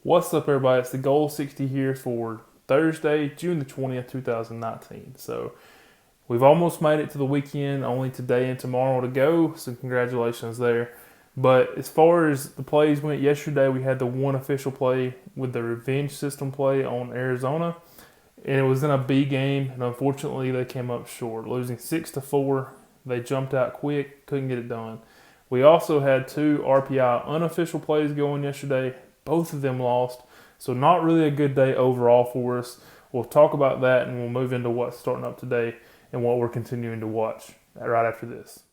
What's up, everybody? It's the Goal 60 here for Thursday, June the 20th, 2019. So we've almost made it to the weekend, only today and tomorrow to go. So congratulations there. But as far as the plays went yesterday, we had the one official play with the revenge system play on Arizona. And it was in a B game, and unfortunately they came up short, losing 6-4. They jumped out quick, couldn't get it done. We also had two RPI unofficial plays going yesterday. Both of them lost, so not really a good day overall for us. We'll talk about that, and we'll move into what's starting up today and what we're continuing to watch right after this.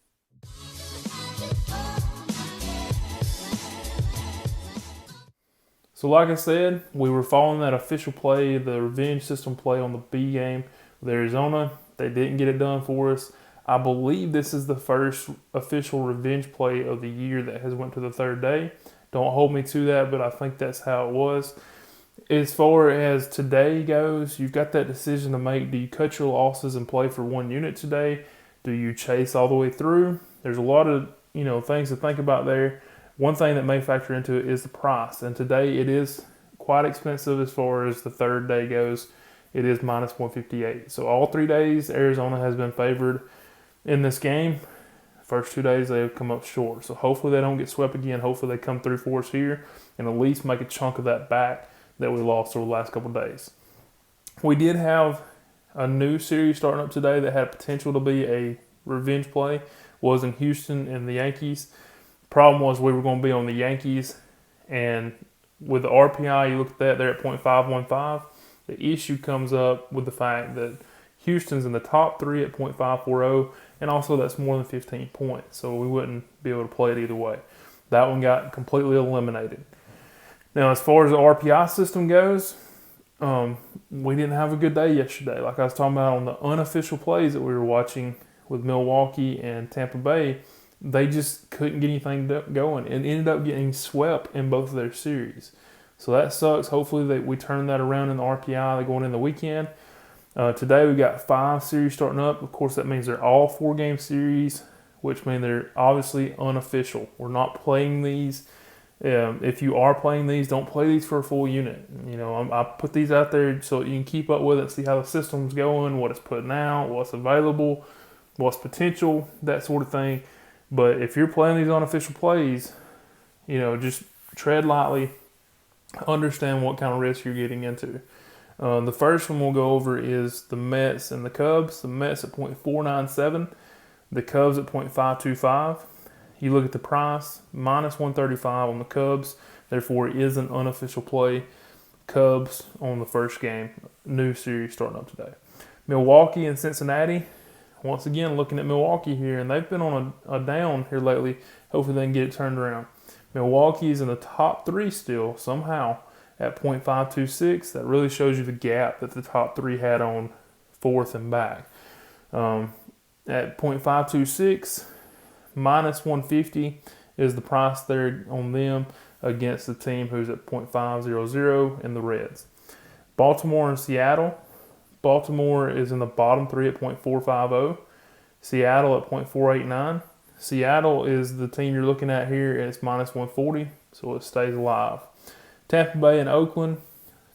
So like I said, we were following that official play, the revenge system play on the B game with Arizona. They didn't get it done for us. I believe this is the first official revenge play of the year that has went to the third day. Don't hold me to that, but I think that's how it was. As far as today goes, you've got that decision to make. Do you cut your losses and play for one unit today? Do you chase all the way through? There's a lot of things to think about there. One thing that may factor into it is the price, and today it is quite expensive as far as the third day goes. It is minus 158. So all 3 days, Arizona has been favored in this game. First 2 days they have come up short. So hopefully they don't get swept again. Hopefully they come through for us here and at least make a chunk of that back that we lost over the last couple of days. We did have a new series starting up today that had potential to be a revenge play. Was in Houston and the Yankees. Problem was we were going to be on the Yankees, and with the RPI, you look at that, they're at .515. The issue comes up with the fact that Houston's in the top three at .540, and also that's more than 15 points, so we wouldn't be able to play it either way. That one got completely eliminated. Now, as far as the RPI system goes, we didn't have a good day yesterday. Like I was talking about on the unofficial plays that we were watching with Milwaukee and Tampa Bay, they just couldn't get anything going and ended up getting swept in both of their series. So that sucks. Hopefully we turn that around in the RPI going in the weekend. Today we've got 5 series starting up. Of course, that means they're all 4-game series, which means they're obviously unofficial. We're not playing these. If you are playing these, don't play these for a full unit. I put these out there so you can keep up with it, see how the system's going, what it's putting out, what's available, what's potential, that sort of thing. But if you're playing these unofficial plays, just tread lightly, understand what kind of risk you're getting into. The first one we'll go over is the Mets and the Cubs. The Mets at .497, the Cubs at .525. You look at the price, minus 135 on the Cubs. Therefore, it is an unofficial play. Cubs on the first game, new series starting up today. Milwaukee and Cincinnati. Once again, looking at Milwaukee here, and they've been on a down here lately. Hopefully they can get it turned around. Milwaukee is in the top 3 still, somehow, at .526. That really shows you the gap that the top 3 had on fourth and back. At .526, minus 150 is the price there on them against the team who's at .500 in the Reds. Baltimore and Seattle. Baltimore is in the bottom 3 at .450. Seattle at .489. Seattle is the team you're looking at here, and it's minus 140, so it stays alive. Tampa Bay and Oakland.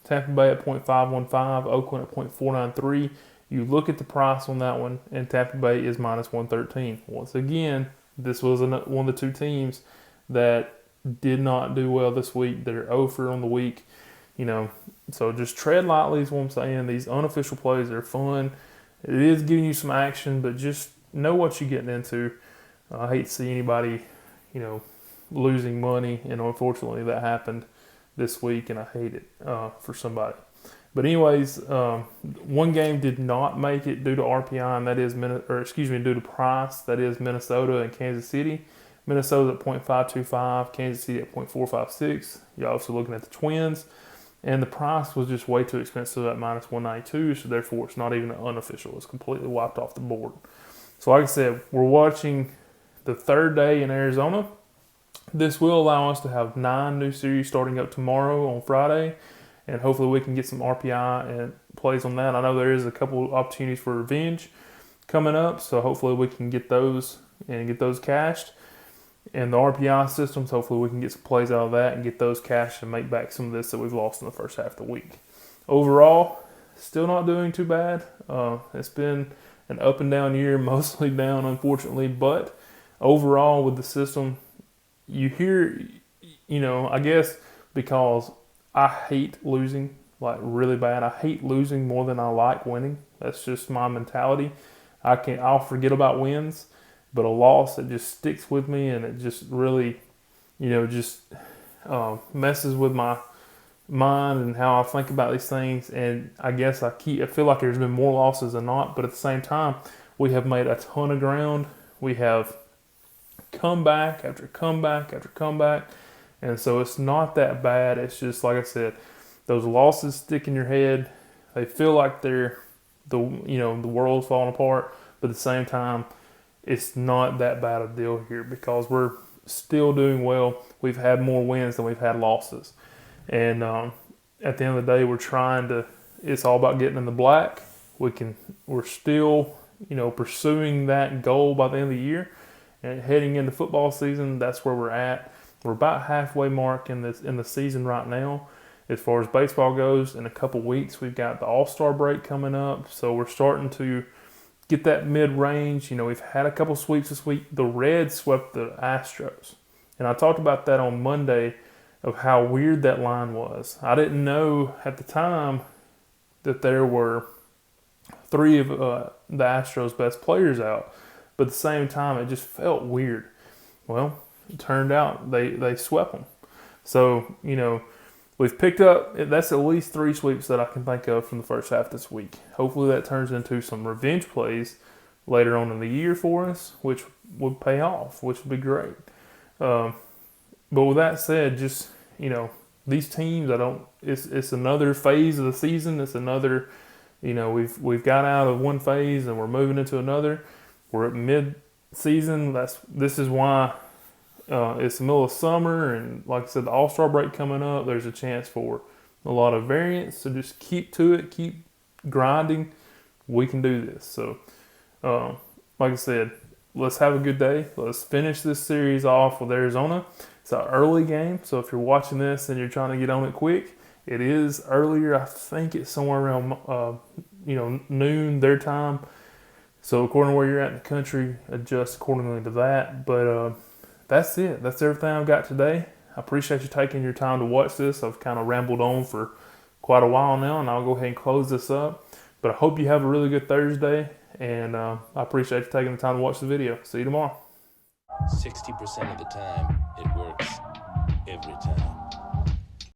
Tampa Bay at .515. Oakland at .493. You look at the price on that one, and Tampa Bay is minus 113. Once again, this was one of the 2 teams that did not do well this week. They're 0 on the week. So just tread lightly is what I'm saying. These unofficial plays are fun. It is giving you some action, but just know what you're getting into. I hate to see anybody, losing money, and unfortunately that happened this week, and I hate it for somebody. But anyways, one game did not make it due to RPI, and that is due to price. That is Minnesota and Kansas City. Minnesota's at .525, Kansas City at .456. You're also looking at the Twins. And the price was just way too expensive at minus 192, so therefore it's not even unofficial. It's completely wiped off the board. So like I said, we're watching the third day in Arizona. This will allow us to have 9 new series starting up tomorrow on Friday, and hopefully we can get some RPI and plays on that. I know there is a couple opportunities for revenge coming up, so hopefully we can get those and get those cashed. and the RPI systems. Hopefully we can get some plays out of that and get those cashed and make back some of this that we've lost in the first half of the week. Overall, still not doing too bad. It's been an up and down year, mostly down, unfortunately, but overall with the system, you hear, I guess because I hate losing, like really bad. I hate losing more than I like winning. That's just my mentality. I'll forget about wins, but a loss, it just sticks with me, and it just really, messes with my mind and how I think about these things. And I guess I feel like there's been more losses than not, but at the same time, we have made a ton of ground. We have comeback after comeback after comeback, and so it's not that bad. It's just like I said, those losses stick in your head. They feel like they're the world's falling apart, but at the same time, it's not that bad a deal here because we're still doing well. We've had more wins than we've had losses, and at the end of the day, we're trying to. It's all about getting in the black. We're still pursuing that goal by the end of the year. And heading into football season, that's where we're at. We're about halfway mark in the season right now. As far as baseball goes, in a couple weeks, we've got the All-Star break coming up. So we're starting to get that mid-range. We've had a couple sweeps this week. The Reds swept the Astros. And I talked about that on Monday of how weird that line was. I didn't know at the time that there were 3 of the Astros' best players out. But at the same time, it just felt weird. Well, it turned out they swept them. So, we've picked up, that's at least 3 sweeps that I can think of from the first half this week. Hopefully that turns into some revenge plays later on in the year for us, which would pay off, which would be great. But with that said, just, these teams, it's another phase of the season. It's another, we've got out of one phase and we're moving into another. We're at mid-season. This is why it's the middle of summer, and like I said, the All-Star break coming up. There's a chance for a lot of variance, so just keep to it, keep grinding. We can do this. So, like I said, let's have a good day. Let's finish this series off with Arizona. It's an early game, so if you're watching this and you're trying to get on it quick, it is earlier. I think it's somewhere around noon their time. So according to where you're at in the country, adjust accordingly to that. But that's it. That's everything I've got today. I appreciate you taking your time to watch this. I've kind of rambled on for quite a while now, and I'll go ahead and close this up. But I hope you have a really good Thursday, and I appreciate you taking the time to watch the video. See you tomorrow. 60% of the time, it works every time.